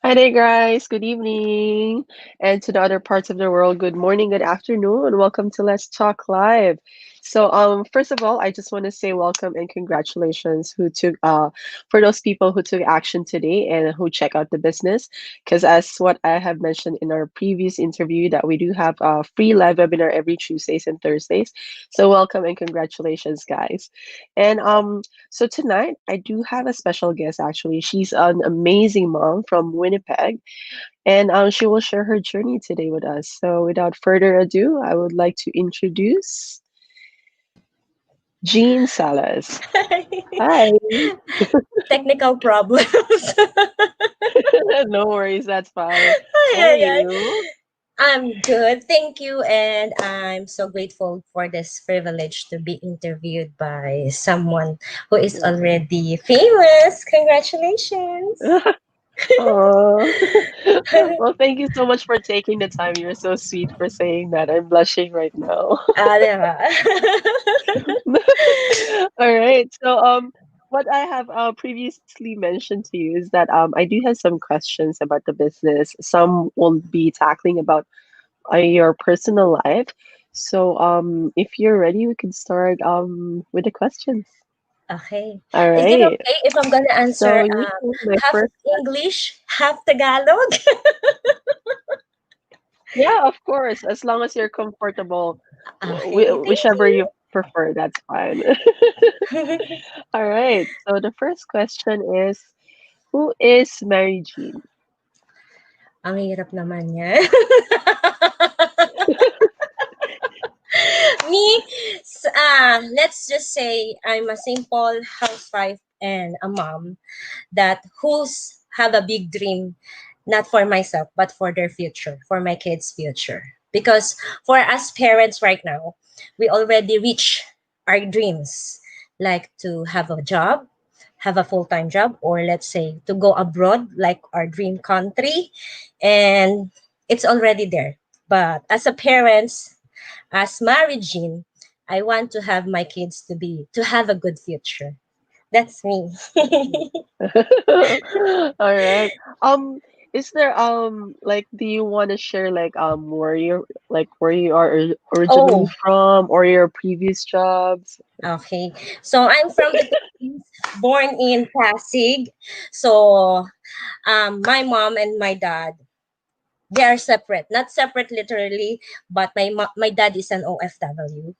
Hi there, guys. Good evening. And to the other parts of the world, good morning, good afternoon. Welcome to Let's Talk Live. First of all, I just want to say welcome and congratulations for those people who took action today and who check out the business. Because as what I have mentioned in our previous interview, that we do have a free live webinar every Tuesdays and Thursdays. So welcome and congratulations, guys. And tonight I do have a special guest actually. She's an amazing mom from Winnipeg, and she will share her journey today with us. So without further ado, I would like to introduce Jean Salas. Hi. Technical problems. No worries, that's fine. How are Ay, ay, ay. you? I'm good, thank you, and I'm so grateful for this privilege to be interviewed by someone who is already famous. Congratulations. Aw. Well, thank you so much for taking the time. You're so sweet for saying that. I'm blushing right now. Diba? All right. What I have previously mentioned to you is that I do have some questions about the business. Some will be tackling about your personal life. If you're ready, we can start with the questions. Okay. All Is it right. okay if I'm gonna answer So, yeah, my half first English, half Tagalog? Yeah, of course. As long as you're comfortable, Okay, thank whichever you you. prefer, that's fine. All right. So the first question is, who is Mary Jean? Ang hirap naman yan. Me, let's just say I'm a simple housewife and a mom that who's have a big dream, not for myself, but for their future, for my kids' future. Because for us parents right now, we already reach our dreams, like to have a job, have a full-time job, or let's say to go abroad, like our dream country, and it's already there. But as a parents, as married Jean, I want to have my kids to have a good future. That's me. All right. Is there do you want to share where you are originally Oh, from or your previous jobs? okay. So I'm from the Philippines, born in Pasig. So my mom and my dad, they are separate. Not separate literally, but my dad is an OFW.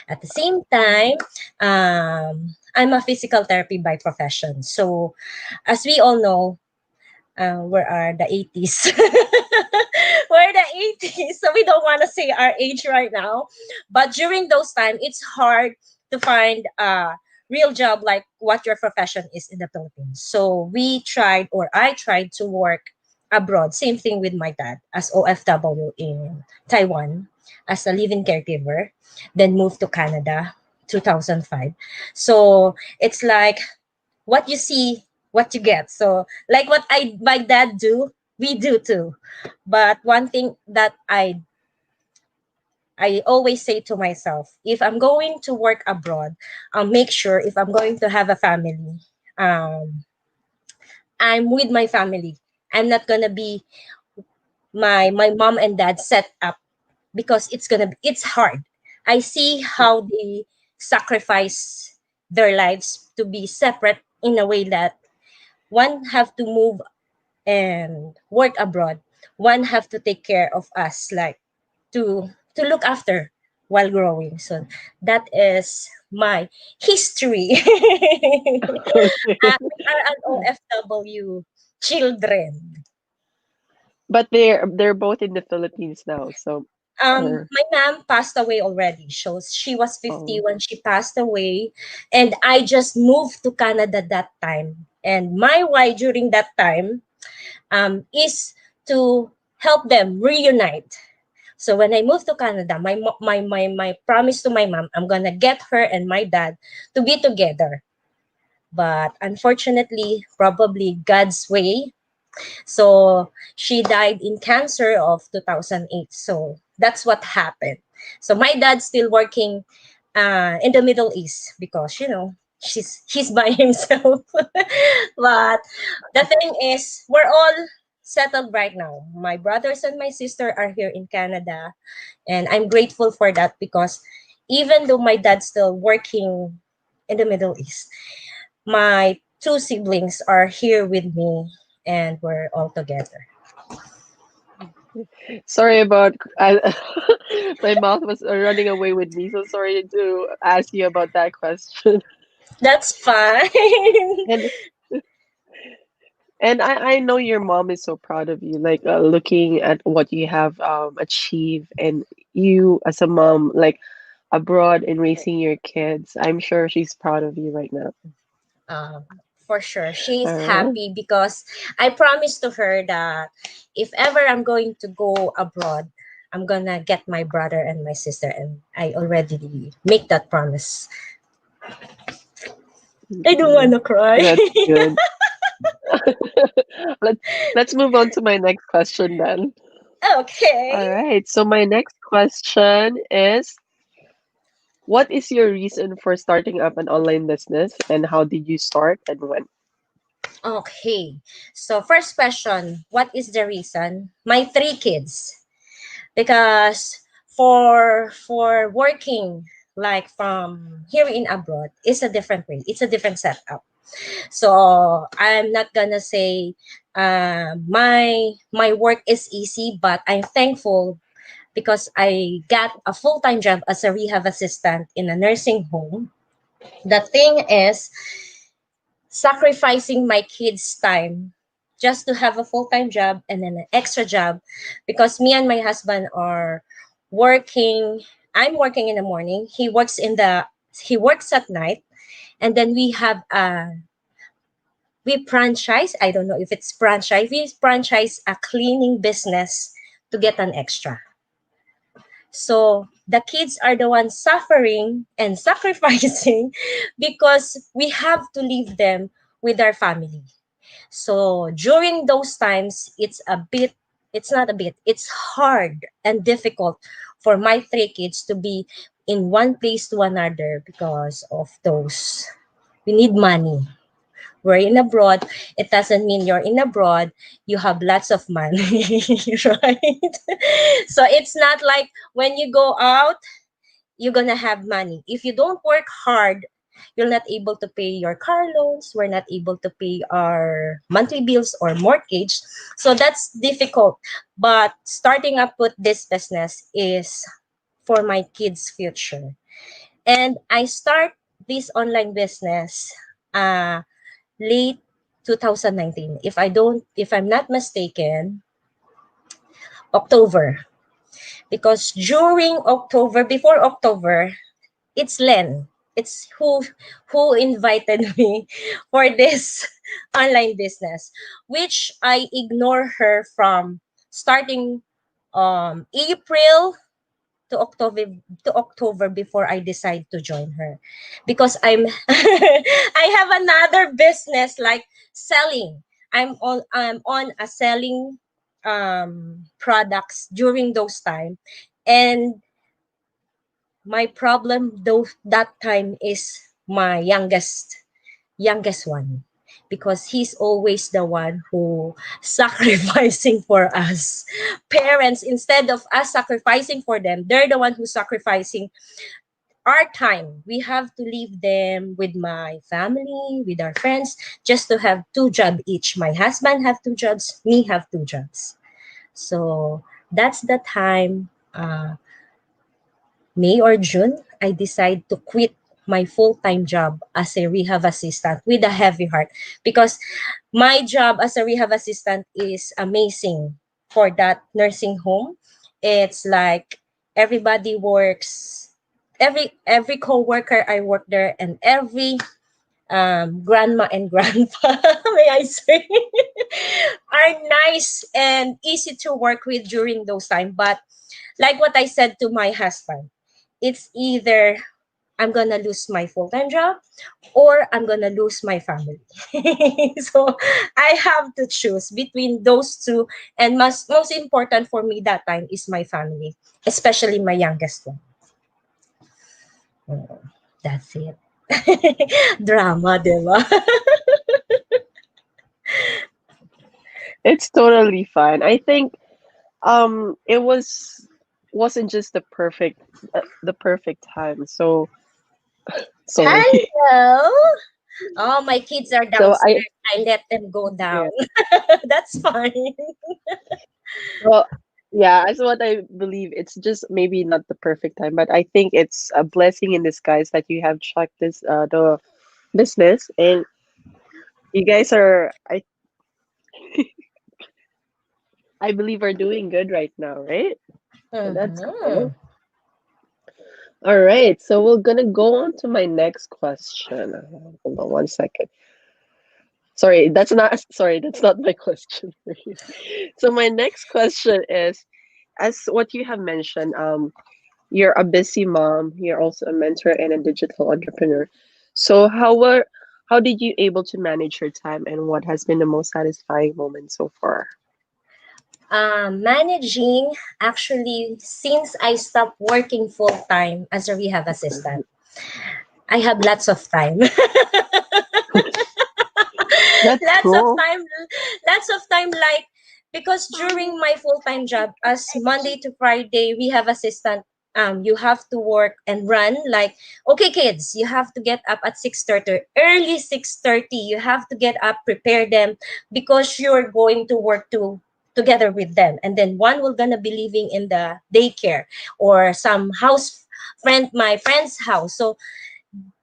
At the same time, I'm a physical therapy by profession. So as we all know, we are the 80s. We're the 80s, so we don't want to say our age right now. But during those time, it's hard to find a real job like what your profession is in the Philippines. So we tried, or I tried to work abroad. Same thing with my dad as OFW in Taiwan as a living caregiver, then moved to Canada 2005. So it's like what you see, what you get. So like what I my dad do, we do too. But one thing that I always say to myself, if I'm going to work abroad, I'll make sure if I'm going to have a family, um, I'm with my family. I'm not gonna be my mom and dad set up because it's hard. I see how they sacrifice their lives to be separate in a way that one have to move and work abroad, one have to take care of us, like to look after while growing. So that is my history. We are an OFW children. But they're both in the Philippines now, so or My mom passed away already. She was 50 oh, when she passed away, and I just moved to Canada that time. And my why during that time is to help them reunite. So when I moved to Canada, my promise to my mom, I'm gonna get her and my dad to be together. But unfortunately, probably God's way. So she died in cancer of 2008. So that's what happened. So my dad's still working in the Middle East because he's by himself. But the thing is, we're all settled right now. My brothers and my sister are here in Canada, and I'm grateful for that because even though my dad's still working in the Middle East, my two siblings are here with me and we're all together. Sorry about my mouth was running away with me, so sorry to ask you about that question. That's fine. And I know your mom is so proud of you, like looking at what you have achieved, and you as a mom, like abroad and raising your kids. I'm sure she's proud of you right now. um, for sure. She's All right. happy because I promised to her that if ever I'm going to go abroad, I'm gonna get my brother and my sister, and I already make that promise. I don't Mhm. wanna cry. That's good. Let let's move on to my next question then. Okay. All right. So my next question is, what is your reason for starting up an online business and how did you start and when? Okay. So first question, what is the reason? My three kids. Because for working like from here in abroad is a different way. It's a different setup. So I'm not gonna say my work is easy, but I'm thankful because I got a full-time job as a rehab assistant in a nursing home. The thing is sacrificing my kids' time just to have a full-time job and then an extra job because me and my husband are working. I'm working in the morning. He works at night, and then we franchise. I don't know if it's franchise. We franchise a cleaning business to get an extra. So the kids are the ones suffering and sacrificing because we have to leave them with our family. So during those times, it's not a bit, it's hard and difficult for my three kids to be in one place to another because of those. We need money. We're in abroad. It doesn't mean you're in abroad, you have lots of money, right? So it's not like when you go out, you're gonna have money. If you don't work hard, you're not able to pay your car loans. We're not able to pay our monthly bills or mortgage. So that's difficult. But starting up with this business is for my kids' future. And I start this online business uh, late 2019. If I'm not mistaken, October. Because during October, before October, it's Len. It's who invited me for this online business, which I ignore her from starting April to October before I decide to join her because I'm I have another business like selling. I'm on a selling products during those time, and my problem though that time is my youngest one because he's always the one who sacrificing for us parents. Instead of us sacrificing for them, they're the one who's sacrificing our time. We have to leave them with my family, with our friends, just to have two jobs each. My husband have two jobs, me have two jobs. So that's the time, May or June, I decide to quit my full-time job as a rehab assistant with a heavy heart because my job as a rehab assistant is amazing for that nursing home. It's like everybody works, every co-worker I work there, and every grandma and grandpa, may I say, are nice and easy to work with during those time. But like what I said to my husband, it's either I'm gonna lose my full-time job or I'm gonna lose my family. So I have to choose between those two, and most important for me that time is my family, especially my youngest one. Mm, that's it. Drama, diba? It's totally fine. I think it wasn't just the perfect time. So sorry. Hello. Oh, my kids are So I downstairs. I let them go down. yeah. That's fine. Well, yeah, as what I believe, it's just maybe not the perfect time, but I think it's a blessing in disguise that you have checked this the business, and you guys are I believe are doing good right now, right? So that's Mm-hmm. cool. All right, so we're gonna go on to my next question. Hold on 1 second. Sorry, that's not my question for you. So my next question is, as what you have mentioned, you're a busy mom, you're also a mentor and a digital entrepreneur. So how did you able to manage your time, and what has been the most satisfying moment so far? Managing, actually, since I stopped working full time as a rehab assistant, I have lots of time. That's lots of cool. time, lots of time, like, because during my full-time job as Monday to Friday rehab assistant, you have to work and run like, okay kids, you have to get up at 6:30, early 6:30, you have to get up, prepare them, because you're going to work together with them, and then one will gonna be living in the daycare or some house my friend's house. So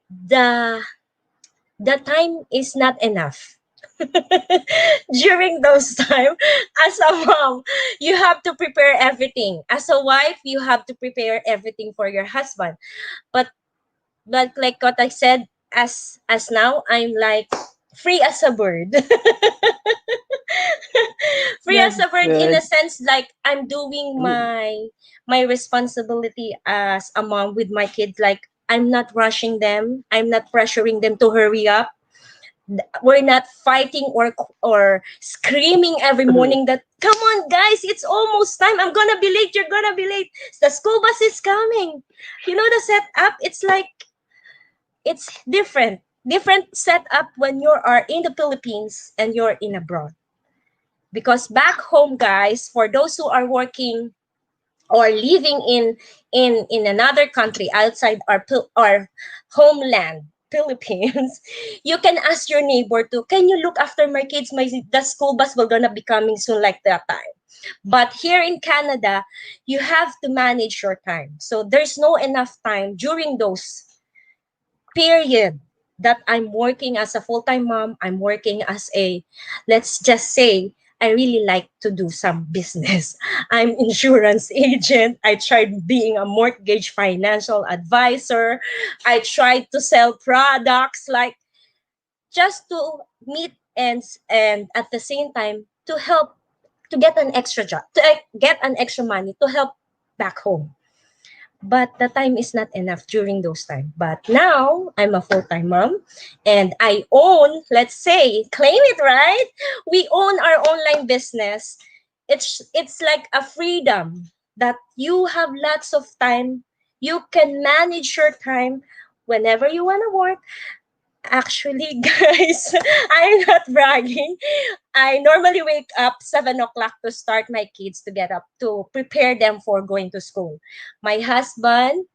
the the time is not enough. During those time, as a mom, you have to prepare everything. As a wife, you have to prepare everything for your husband. but but like what I said, as now I'm like free as a bird. Free as That's a bird, in a good. sense, like I'm doing Mm. my responsibility as a mom with my kids. Like, I'm not rushing them, I'm not pressuring them to hurry up. We're not fighting or screaming every Mhm. morning that, come on guys, it's almost time, I'm gonna be late, you're gonna be late, the school bus is coming. You know, the setup, it's like, it's different setup when you are in the Philippines and you're in abroad. Because back home, guys, for those who are working or living in another country outside our homeland, Philippines, you can ask your neighbor to, can you look after my kids, my the school bus will gonna be coming soon, like that time. But here in Canada, you have to manage your time, so there's no enough time during those period that I'm working as a full-time mom, I'm working as a, let's just say, I really like to do some business. I'm insurance agent. I tried being a mortgage financial advisor. I tried to sell products, like, just to meet ends, and at the same time to help, to get an extra job, to get an extra money to help back home. But the time is not enough during those time. But now I'm a full-time mom, and I own, let's say, claim it, right, we own our online business. It's like a freedom that you have lots of time, you can manage your time whenever you want to work. Actually, guys, I'm not bragging. I normally wake up 7 o'clock to start my kids to get up to prepare them for going to school. My husband,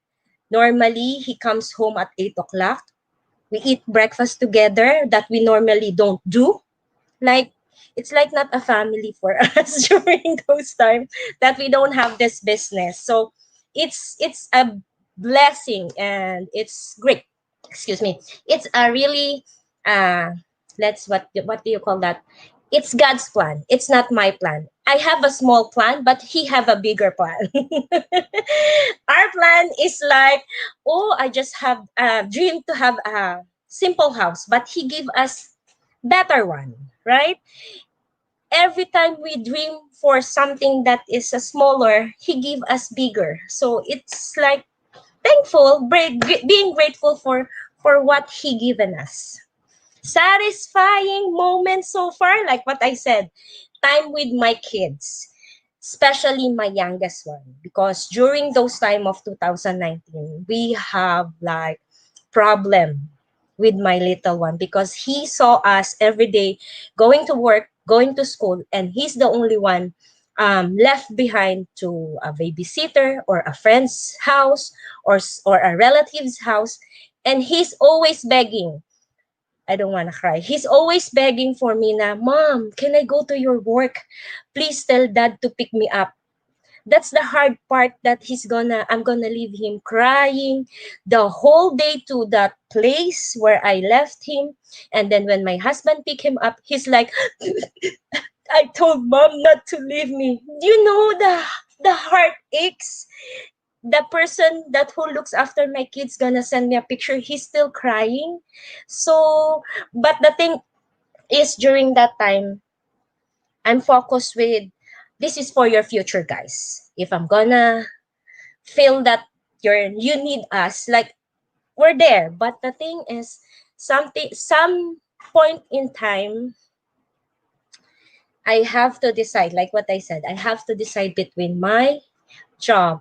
normally he comes home at 8 o'clock. We eat breakfast together that we normally don't do. Like, it's like not a family for us during those times that we don't have this business. So it's a blessing, and it's great. Excuse me. It's a really, uh let's, what do you call that? It's God's plan. It's not my plan. I have a small plan, but he have a bigger plan. Our plan is like, oh, I just have a dream to have a simple house, but he give us better one, right? Every time we dream for something that is a smaller, he give us bigger. So it's like thankful, being grateful for what he given us. Satisfying moments so far, like what I said, time with my kids, especially my youngest one, because during those time of 2019, we have like problem. with my little one because he saw us every day going to work, going to school, and he's the only one left behind to a babysitter or a friend's house or a relative's house, and he's always begging. I don't want to cry. He's always begging for me na, Mom, can I go to your work? Please tell dad to pick me up. That's the hard part that I'm gonna leave him crying the whole day to that place where I left him. And then when my husband picked him up, he's like, I told mom not to leave me. You know the heart aches. The person that who looks after my kids gonna send me a picture, he's still crying. So but the thing is during that time I'm focused with this is for your future, guys. If I'm gonna feel that you need us, like we're there. But the thing is some point in time I have to decide, like what I said, I have to decide between my job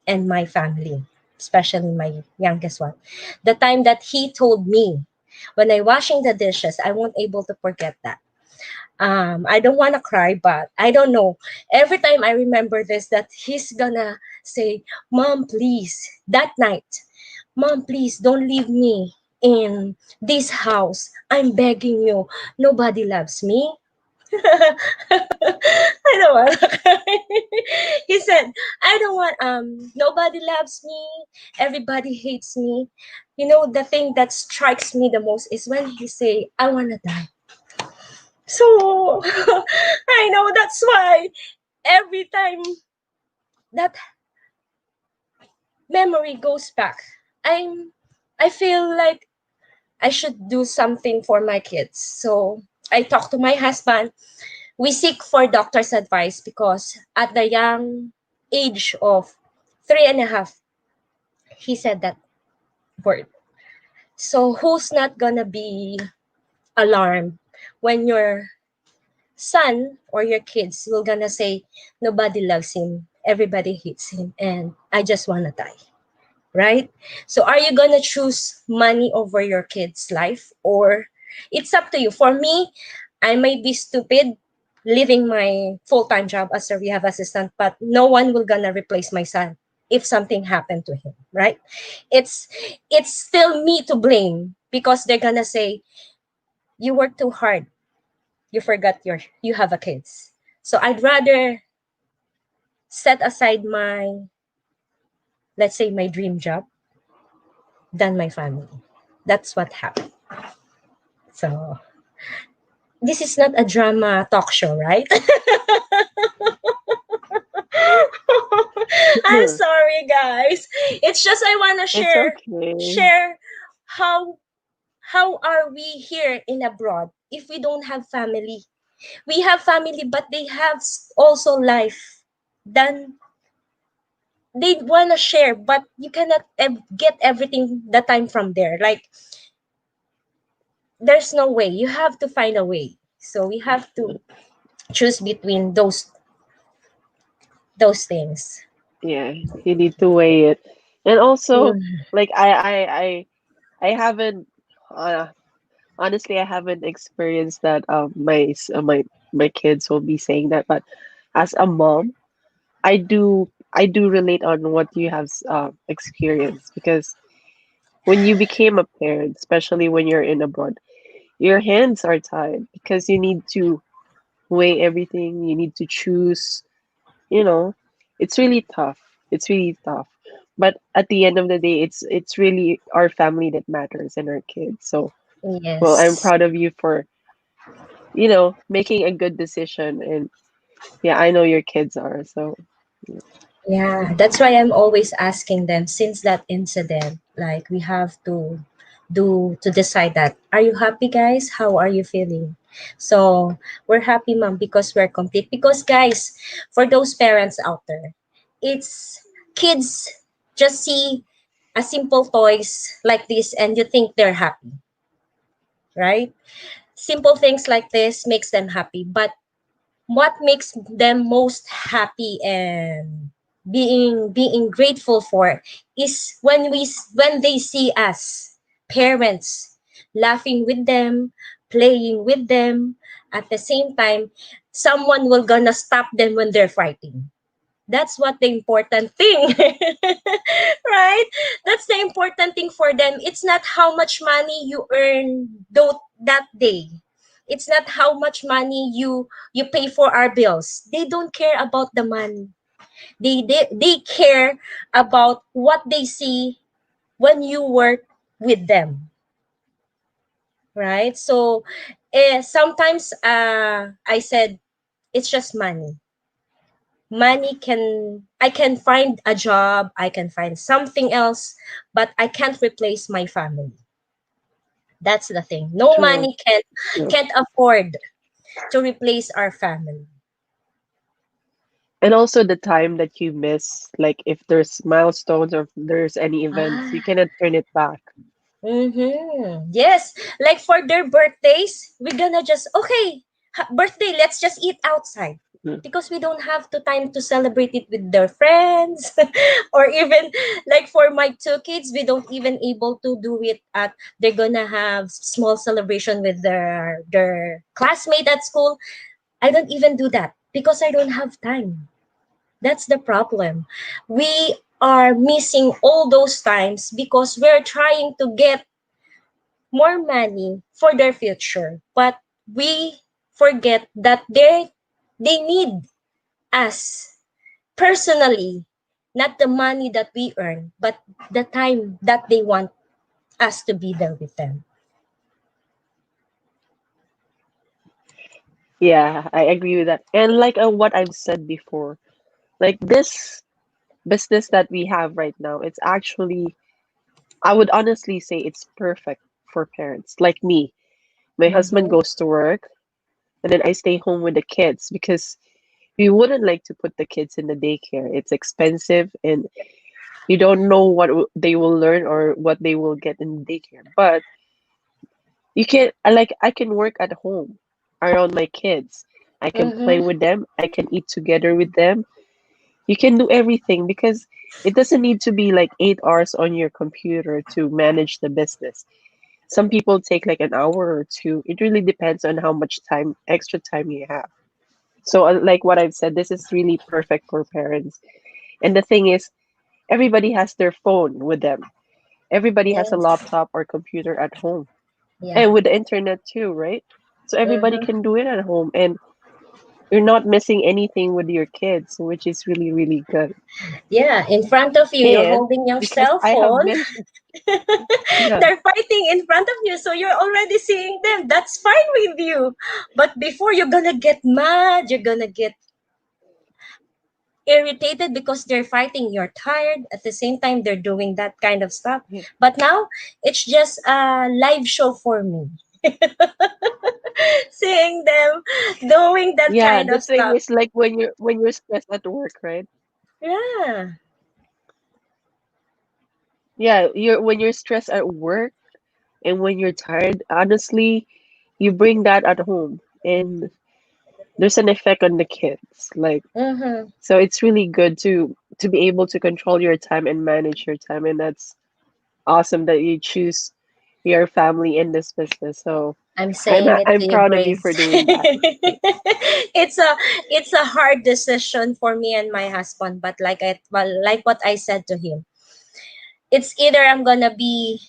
and my family, especially my youngest one. The time that he told me when I washing the dishes, I won't able to forget that. I don't want to cry, but I don't know. Every time I remember this, that he's gonna say, Mom, please, that night, Mom, please don't leave me in this house. I'm begging you. Nobody loves me. I don't want to cry. He said, I don't want, nobody loves me. Everybody hates me. You know, the thing that strikes me the most is when he say, I want to die. So I know that's why every time that memory goes back, I'm I feel like I should do something for my kids. So I talk to my husband. We seek for doctor's advice because at the young age of 3.5, he said that word. So who's not gonna be alarmed when your son or your kids will gonna say nobody loves him, everybody hates him, and I just wanna die, right? So are you gonna choose money over your kid's life, or it's up to you? For me, I may be stupid leaving my full-time job as a rehab assistant, but no one will gonna replace my son if something happened to him, right? it's it's still me to blame because they're gonna say you work too hard, you forgot you have a kids. So I'd rather set aside my, let's say, my dream job than my family. That's what happened. So this is not a drama talk show, right? I'm sorry, guys. It's just I want to It's share okay. share how how are we here in abroad if we don't have family. We have family, but they have also life. Then they want to share, but you cannot get everything the time from there. Like there's no way. You have to find a way. So we have to choose between those things. Yeah, you need to weigh it. And also, Mm. like I haven't uh, honestly I haven't experienced that my kids will be saying that, but as a mom, I do relate on what you have experienced because when you became a parent, especially when you're in abroad, your hands are tied because you need to weigh everything, you need to choose, you know, it's really tough. It's really tough. But at the end of the day, it's really our family that matters and our kids. So, well, I'm Yes. proud of you for, making a good decision. And yeah, I know your kids are. So, yeah. Yeah, that's why I'm always asking them since that incident. Like we have to decide that. Are you happy, guys? How are you feeling? So we're happy, mom, because we're complete. Because guys, for those parents out there, it's kids just see a simple toys like this and you think they're happy, right? Simple things like this makes them happy, but what makes them most happy and being grateful for is when they see us parents laughing with them, playing with them. At the same time, someone will gonna stop them when they're fighting. That's what the important thing. Right? That's the important thing for them. It's not how much money you earn that day. It's not how much money you pay for our bills. They don't care about the money. They care about what they see when you work with them, right? So sometimes I said it's just money. Money can, I can find a job, I can find something else, but I can't replace my family. That's the thing. No True. money can True. can't afford to replace our family. And also the time that you miss, like if there's milestones or if there's any events, you Ah, cannot turn it back. mm-hmm. Yes, like for their birthdays, we're gonna just okay, birthday. Let's just eat outside Mm. because we don't have the time to celebrate it with their friends, or even like for my two kids, we don't even able to do it at. They're gonna have small celebration with their classmate at school. I don't even do that because I don't have time. That's the problem. We are missing all those times because we're trying to get more money for their future, but we forget that they need us personally, not the money that we earn, but the time that they want us to be there with them. Yeah, I agree with that. And like what I've said before, like this business that we have right now, it's actually, I would honestly say it's perfect for parents like me. My husband Mm-hmm. goes to work and then I stay home with the kids because we wouldn't like to put the kids in the daycare. It's expensive and you don't know what they will learn or what they will get in daycare. But you can, I can work at home around my kids. I can play Mm-hmm. with them. I can eat together with them. You can do everything because it doesn't need to be like 8 hours on your computer to manage the business. Some people take like an hour or two. It really depends on how much time, extra time you have. So, like what I've said, this is really perfect for parents. And the thing is, everybody has their phone with them. Everybody has a Yes. laptop or computer at home. Yeah. And with the internet too, right? So everybody Mm-hmm. can do it at home and you're not missing anything with your kids, which is really, really good. Yeah. In front of you, you're And holding your because cell I have phone. mentioned, yeah, They're fighting in front of you, so you're already seeing them. That's fine with you. But before, you're gonna get mad, you're gonna get irritated because they're fighting, you're tired. At the same time, they're doing that kind of stuff. yeah, But now, it's just a live show for me. Seeing them doing that yeah. kind The of thing stuff. is like when you're stressed at work, right? Yeah. Yeah, you're when you're stressed at work and when you're tired, honestly, you bring that at home and there's an effect on the kids. Like Mm-hmm. so it's really good to be able to control your time and manage your time and that's awesome that you choose your family in this business. So I'm saying it I'm to you, proud of you Grace. for doing that. It's a hard decision for me and my husband, but like what I said to him, it's either I'm gonna be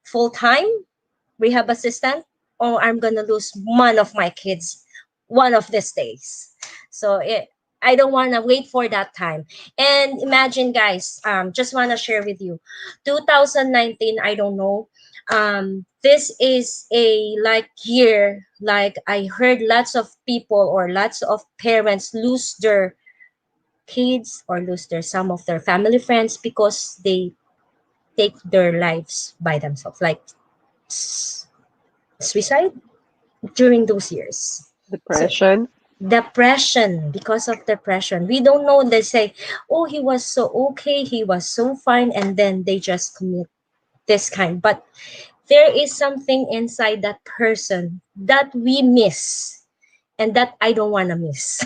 full time rehab assistant or I'm gonna lose one of my kids one of these days. So I don't wanna wait for that time. And imagine, guys, just wanna share with you, 2019. I don't know. This is a like year like I heard lots of people or lots of parents lose their kids or lose their some of their family friends because they take their lives by themselves, like suicide during those years. So Depression. depression, because of depression, we don't know. They say, oh, he was so okay, he was so fine, and then they just commit this kind. But there is something inside that person that we miss and that I don't want to miss.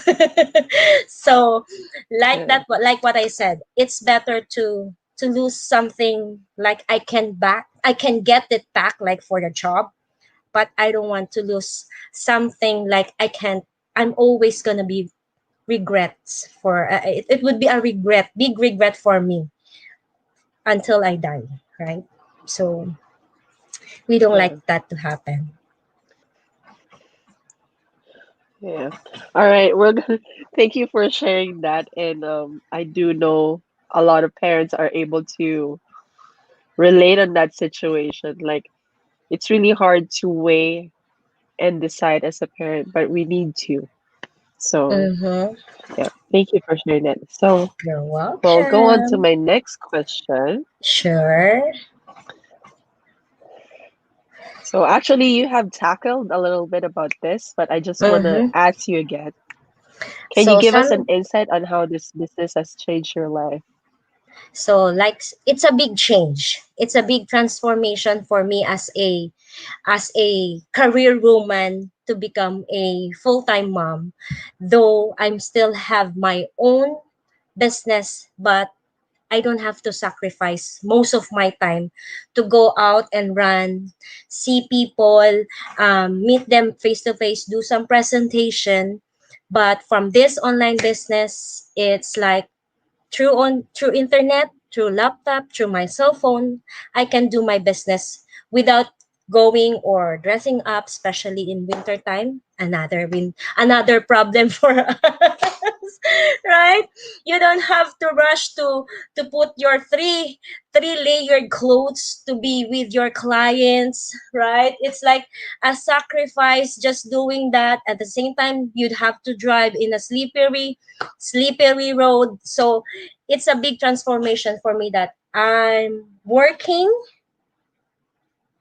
So like Yeah. that, like what I said, it's better to lose something like I can get it back, like for the job, but I don't want to lose something. Like I can't, I'm always gonna be regrets for it would be a regret, big regret for me until I die, right? So we don't like Yeah. that to happen. Yeah. All right. We're gonna thank you for sharing that. And I do know a lot of parents are able to relate on that situation. Like it's really hard to weigh and decide as a parent, but we need to. So Mm-hmm. yeah, thank you for sharing that. So You're we'll go on to welcome. my next question. Sure. So actually, you have tackled a little bit about this, but I just want to Mm-hmm. ask you again. Can you So give us an some insight on how this business has changed your life? so like it's a big change. It's a big transformation for me as a career woman to become a full-time mom. Though I'm still have my own business, but I don't have to sacrifice most of my time to go out and run, see people, meet them face to face, do some presentation. But from this online business, it's like through internet, through laptop, through my cell phone, I can do my business without going or dressing up, especially in winter time. Another problem for us, right? You don't have to rush to put your three layered clothes to be with your clients, right? It's like a sacrifice just doing that. At the same time, you'd have to drive in a slippery road. So it's a big transformation for me that I'm working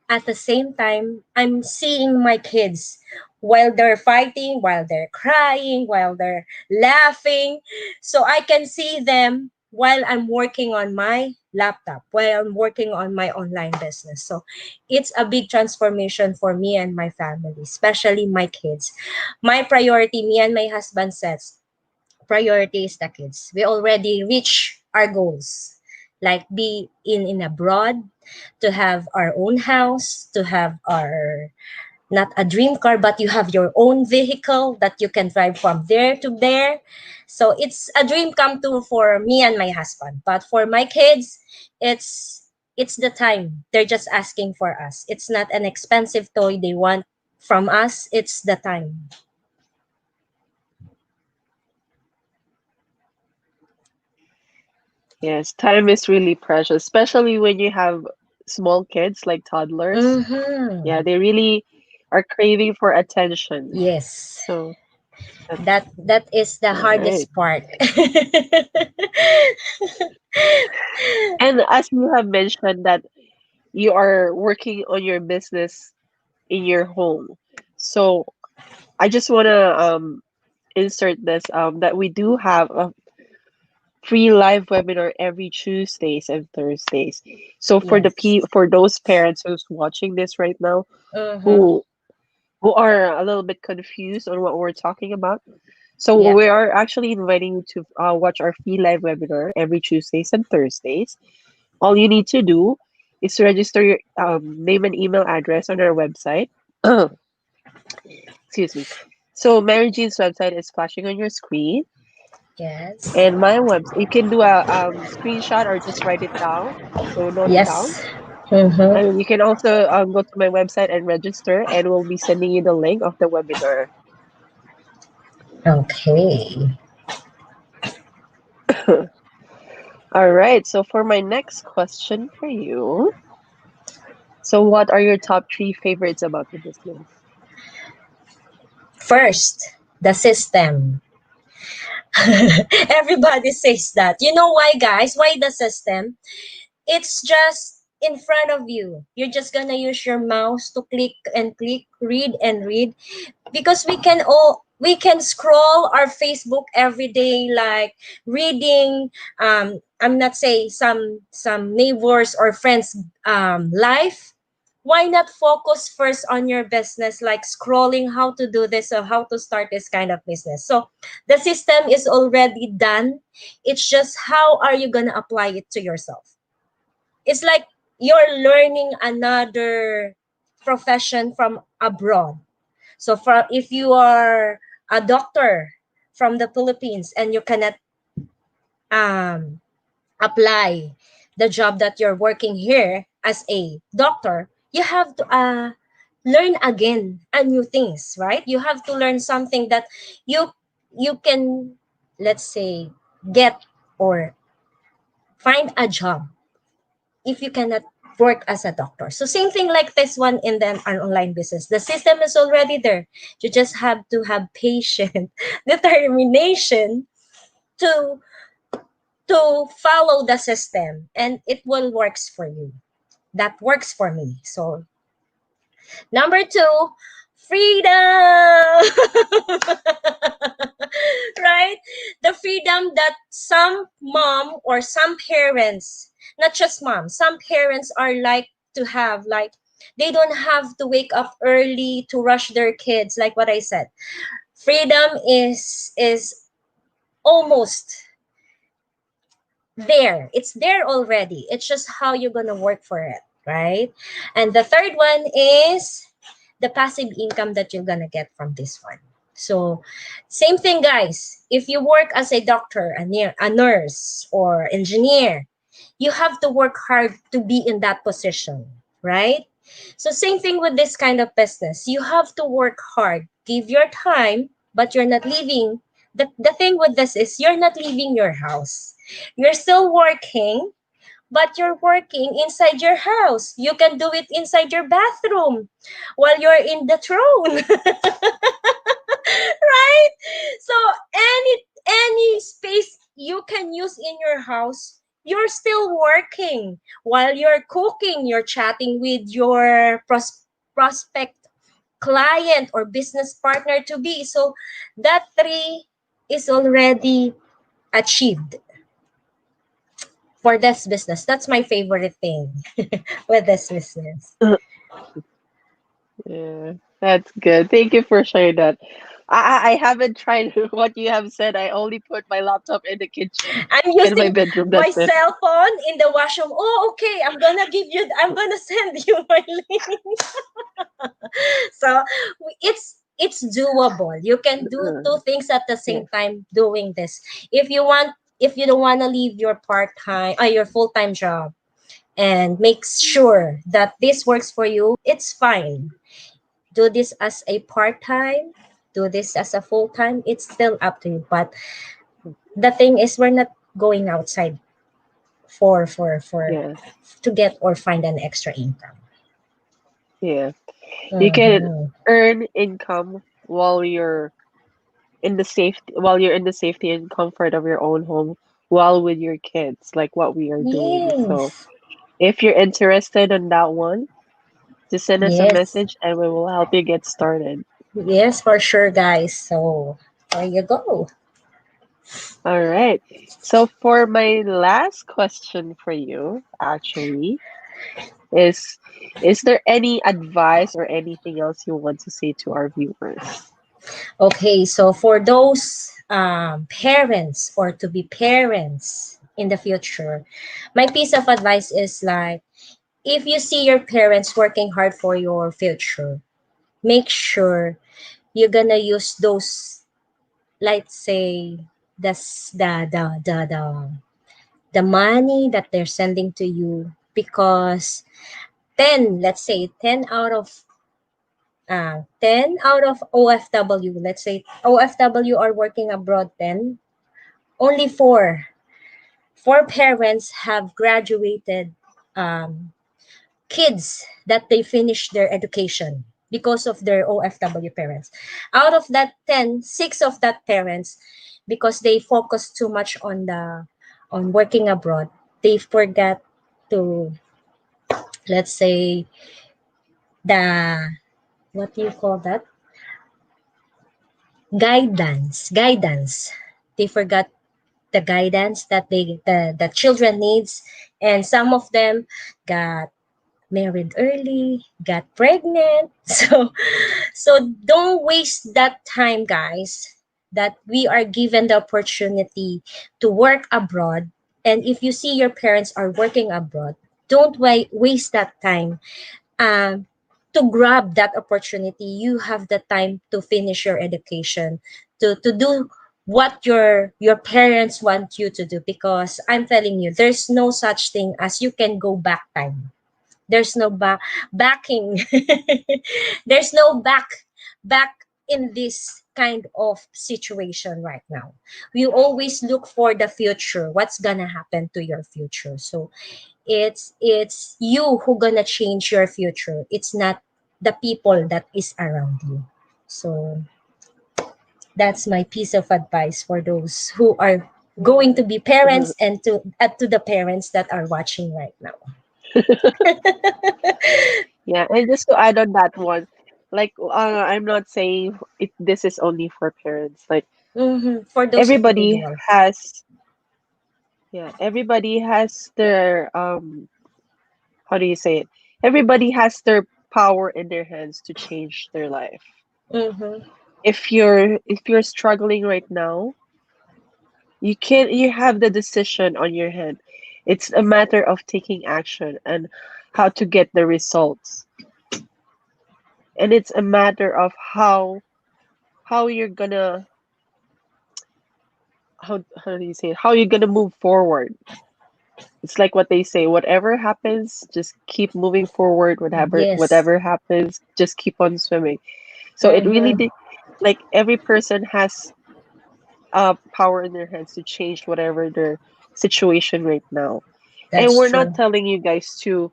at the same time I'm seeing my kids while they're fighting, while they're crying, while they're laughing. So I can see them while I'm working on my laptop, while I'm working on my online business. So it's a big transformation for me and my family, especially my kids. My priority, me and my husband says, priority is the kids. We already reach our goals, like be in abroad, to have our own house, to have our not a dream car, but you have your own vehicle that you can drive from there to there. So it's a dream come true for me and my husband. But for my kids, it's the time. They're just asking for us. It's not an expensive toy they want from us. It's the time. Yes, time is really precious, especially when you have small kids like toddlers. Mm-hmm. Yeah, they really are craving for attention. Yes. So that's That is the all right. hardest part. And as you have mentioned that you are working on your business in your home. So I just want to insert this that we do have a free live webinar every Tuesdays and Thursdays. So for Yes. for those parents who's watching this right now Mm-hmm. who are a little bit confused on what we're talking about. So Yep. we are actually inviting you to watch our free live webinar every Tuesdays and Thursdays. All you need to do is to register your name and email address on our website. Excuse me. So Mary Jean's website is flashing on your screen, Yes. and my website. You can do a screenshot or just write it down. So note it down. Yes. Mm-hmm. And you can also go to my website and register, and we'll be sending you the link of the webinar. Okay. All right. So for my next question for you, so what are your top three favorites about the business? First, the system. Everybody says that. You know why, guys? Why the system? It's just in front of you. You're just gonna use your mouse to click, read and read, because we can scroll our Facebook every day, like reading. I'm not saying some neighbors or friends life. Why not focus first on your business, like scrolling how to do this or how to start this kind of business? So the system is already done. It's just how are you gonna apply it to yourself. It's like you're learning another profession from abroad. So for if you are a doctor from the Philippines and you cannot um, apply the job that you're working here as a doctor, you have to learn again a new things, right? You have to learn something that you you can, let's say, get or find a job if you cannot work as a doctor. So same thing like this one in an online business. The system is already there. You just have to have patient determination to follow the system, and it will works for you. That works for me. So number two, freedom. Right? The freedom that some mom or some parents, not just mom, some parents are like to have, like they don't have to wake up early to rush their kids, like what I said. Freedom is almost there. It's there already. It's just how you're gonna work for it, right? And the third one is the passive income that you're gonna get from this one. So, same thing, guys. If you work as a doctor, a nurse, or engineer, you have to work hard to be in that position, right? So, same thing with this kind of business. You have to work hard, give your time, but you're not leaving. The thing with this is you're not leaving your house. You're still working, but you're working inside your house. You can do it inside your bathroom while you're in the throne. Right? So any space you can use in your house, you're still working. While you're cooking, you're chatting with your prospect client or business partner to be. So that three is already achieved for this business. That's my favorite thing with this business. Yeah, that's good. Thank you for sharing that. I haven't tried what you have said. I only put my laptop in the kitchen, I'm in my using bedroom. my That's it. cell phone in the washroom. Oh, okay. I'm gonna send you my link. So it's doable. You can do two things at the Yeah, same time doing this. If you don't want to leave your part-time or your full-time job and make sure that this works for you, it's fine. Do this as a part-time, do this as a full-time, it's still up to you. But the thing is we're not going outside for yeah, to get or find an extra income. yeah. You can Mhm. earn income while you're in the safety and comfort of your own home, while with your kids, like what we are doing. So Yes. if you're interested in that one, just send us a Yes. message and we will help you get started. Yes, for sure, guys. So there you go. All right. So for my last question for you, actually, is is there any advice or anything else you want to say to our viewers? Okay, so for those parents or to be parents in the future, my piece of advice is like if you see your parents working hard for your future, make sure you're gonna use those, let's say, the money that they're sending to you, because 10, let's say 10 out of OFW, let's say OFW are working abroad, 10, only four parents have graduated kids that they finished their education because of their OFW parents. Out of that 10, six of that parents, because they focus too much on the on working abroad, they forgot to, let's say, the, what do you call that, guidance. They forgot the guidance that the children needs, and some of them got married early, got pregnant. So don't waste that time, guys, that we are given the opportunity to work abroad. And if you see your parents are working abroad, don't waste that time um, to grab that opportunity, you have the time to finish your education, to do what your parents want you to do, because I'm telling you, there's no such thing as you can go back time. There's no backing. There's no back in this kind of situation right now. You always look for the future, what's gonna happen to your future. So it's you who gonna change your future. It's not the people that is around you. So that's my piece of advice for those who are going to be Mhm. parents, and to the parents that are watching right now. Yeah, and just to add on that one, like I'm not saying this is only for parents. Like For those everybody individuals. has, yeah, everybody has their how do you say it? Everybody has their power in their hands to change their life. Mm-hmm. If you're struggling right now, you have the decision on your hand. It's a matter of taking action and how to get the results. And it's a matter of how you're gonna how do you say it? How you're gonna move forward. It's like what they say, whatever happens, just keep moving forward. Whatever Yes. whatever happens, just keep on swimming. So it really Mm-hmm. like every person has power in their hands to change whatever their situation right now. And That's we're not true. telling you guys to,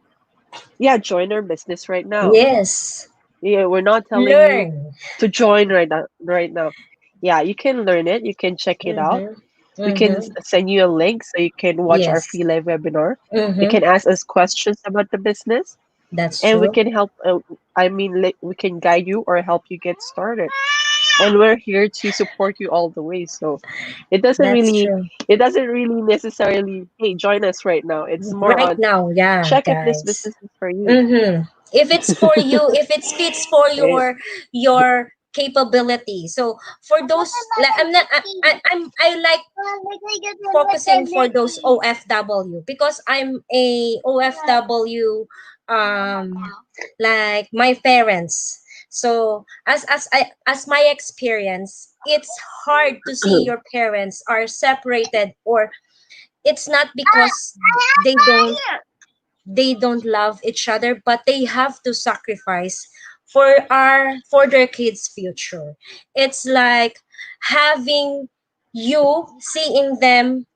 yeah, join our business right now. Yes. Yeah, we're not telling you Learn. to join right now. Right now, yeah, you can learn it. You can check it out. Mm-hmm. We can Mm-hmm. send you a link so you can watch our Yes. free live webinar. You Mm-hmm. can ask us questions about the business, That's and we true. can help. We can guide you or help you get started. And we're here to support you all the way. So it doesn't That's really, true. it doesn't really necessarily, hey, join us right now. It's more Right on now, yeah, check if this guys. business is for you. Mm-hmm. If it's for you, if it fits for Right? your capability. So for those, like, I'm not I like focusing for those OFW, because I'm a OFW, like my parents. So as my experience, it's hard to see your parents are separated, or it's not because they don't they don't love each other, but they have to sacrifice for their kids' future. It's like having you seeing them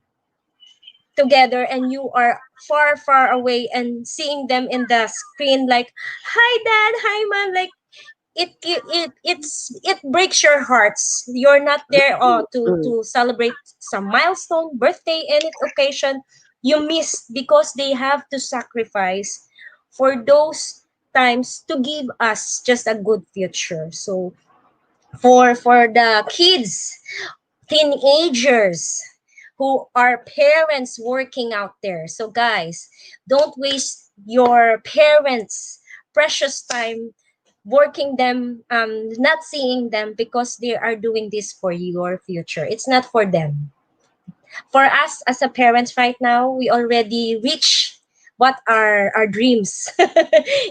together, and you are far away, and seeing them in the screen like, hi dad, hi mom, like it breaks your hearts. You're not there Mm, to celebrate some milestone, birthday, any occasion. You miss because they have to sacrifice for those times to give us just a good future. So for the kids, teenagers who are parents working out there. So guys, don't waste your parents' precious time working them, not seeing them, because they are doing this for your future. It's not for them. For us as a parents right now, we already reach what are our dreams.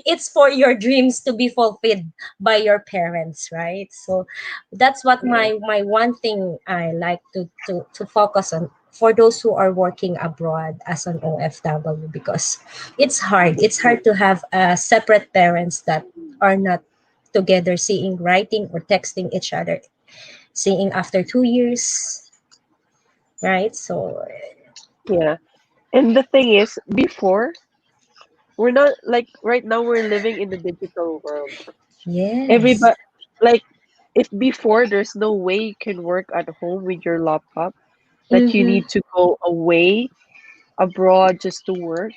It's for your dreams to be fulfilled by your parents, right? So that's what yeah. my one thing I like to focus on for those who are working abroad as an OFW, because it's hard to have separate parents that are not together, seeing, writing, or texting each other, seeing after 2 years, right? So Yeah. And the thing is, before, we're not like right now, we're living in the digital world. yes. Everybody, like, if before there's no way you can work at home with your laptop, that you Mm-hmm. need to go away abroad just to work,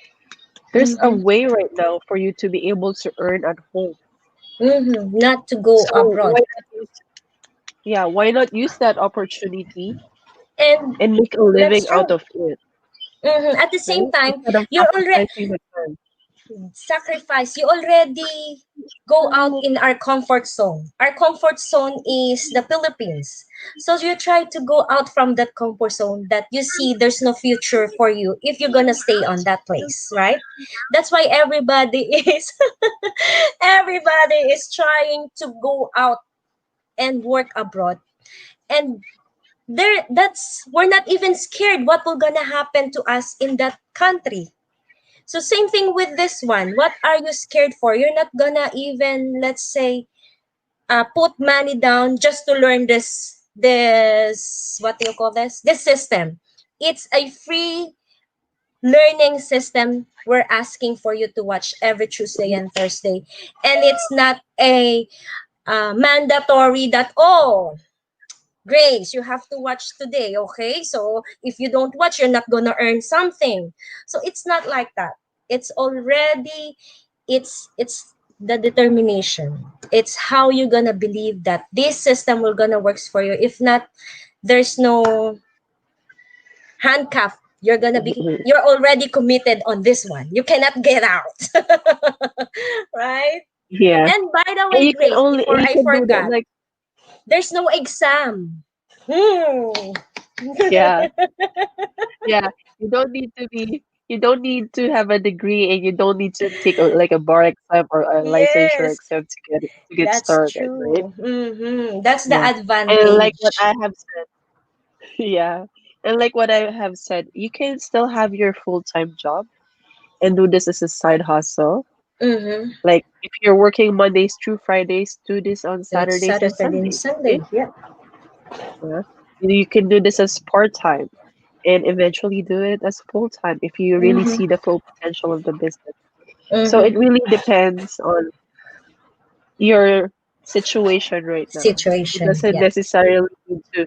there's a Mm-hmm. way right now for you to be able to earn at home. Mm-hmm. Not to go So abroad. why not use that opportunity And and make a that's living out true. of it, Mm-hmm. At the right? same time, Instead of you're already sacrificing the time. sacrifice. You already go out in our comfort zone. Our comfort zone is the Philippines. So you try to go out from that comfort zone that you see there's no future for you if you're gonna stay on that place, right? That's why everybody is everybody is trying to go out and work abroad. And there that's we're not even scared what will gonna happen to us in that country. So same thing with this one. What are you scared for? You're not gonna even, let's say, put money down just to learn this what do you call this system. It's a free learning system we're asking for you to watch every Tuesday and Thursday, and it's not a mandatory that, oh, Grace, you have to watch today, okay? So if you don't watch, you're not gonna earn something. So it's not like that. It's already, it's the determination. It's how you're gonna believe that this system will gonna works for you. If not, there's no handcuff. You're already committed on this one. You cannot get out. Right? Yeah. And by the And way, Grace, before you I can do that forgot, like there's no exam. Hmm. yeah. Yeah. You don't need to have a degree and you don't need to take like a bar exam or a licensure Yes, exam to get that's started, right? true. Mm-hmm. That's the Yeah. And like what advantage. I have said, yeah. And like what I have said, you can still have your full-time job and do this as a side hustle. Mm-hmm. Like if you're working Mondays through Fridays, do this on That's Saturdays and Saturday and Sundays, right? Sunday. Yeah. Yeah. You can do this as part-time and eventually do it as full-time if you really Mm-hmm. see the full potential of the business. So it Mm-hmm. really depends on your situation right now. It Situation. doesn't Yeah. necessarily mean to,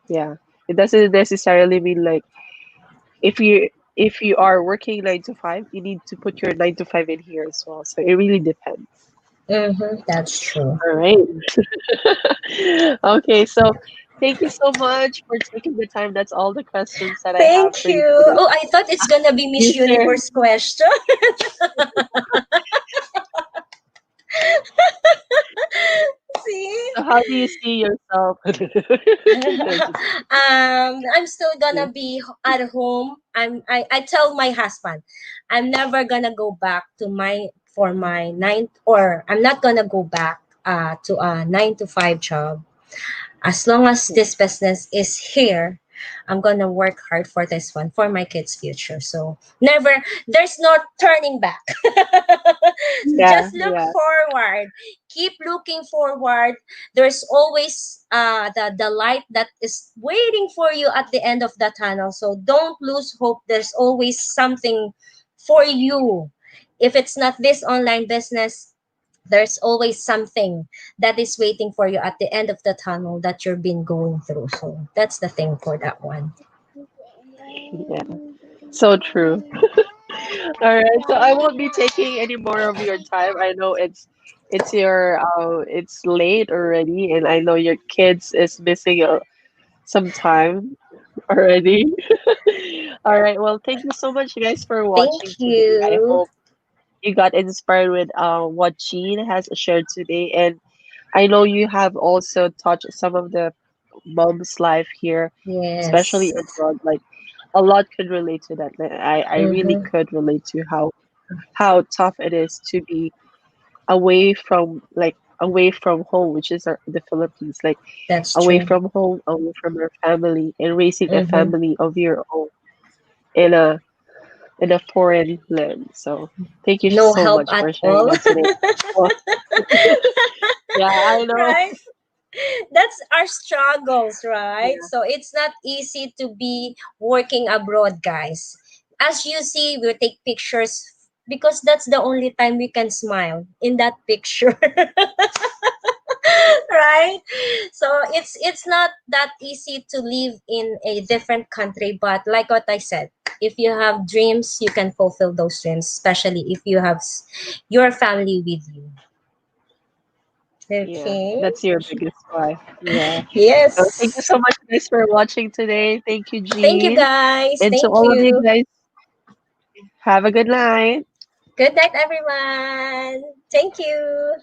yeah. It doesn't necessarily mean like if you are working 9 to 5, you need to put your 9 to 5 in here as well. So it really depends. Mm-hmm. That's true. All right. Okay, so thank you so much for taking the time. That's all the questions that I have Thank for you you. today. Oh, I thought it's gonna be You Miss share. Universe question. See? So how do you see yourself? No, just I'm still gonna kidding. be at home. I tell my husband, I'm never gonna go back to my for my nine, or I'm not gonna go back to a 9 to 5 job. As long as Yeah. this business is here, I'm gonna work hard for this one, for my kids' future. So never, there's no turning back. Yeah, Just look yeah, forward. Keep looking forward. There's always the light that is waiting for you at the end of the tunnel. So don't lose hope. There's always something for you. If it's not this online business, there's always something that is waiting for you at the end of the tunnel that you've been going through. So that's the thing for that one. yeah. So true. All right, so I won't be taking any more of your time. I know it's your it's late already, and I know your kids is missing some time already. All right, well, thank you so much, guys, for watching Thank today. I you. hope you got inspired with what Jean has shared today, and I know you have also touched some of the mom's life here, especially Yes. abroad. Like a lot could relate to that. Like, I really Mm-hmm. could relate to how tough it is to be away from home, which is the Philippines, like That's away true. from home, away from your family, and raising a Mm-hmm. family of your own in a foreign land. So thank you No so help much at for sharing all. that today. Well, yeah, I know. Right? That's our struggles, right? Yeah, So it's not easy to be working abroad, guys. As you see, we take pictures because that's the only time we can smile in that picture. Right? So it's not that easy to live in a different country, but like what I said, if you have dreams, you can fulfill those dreams, especially if you have your family with you. yeah, Okay. that's your biggest why. Yeah. So thank you Yes. so much, guys, for watching today. Thank you, Thank you, Jean. guys. And to Thank all of you you. guys, have a good night. Good night, everyone. Thank you.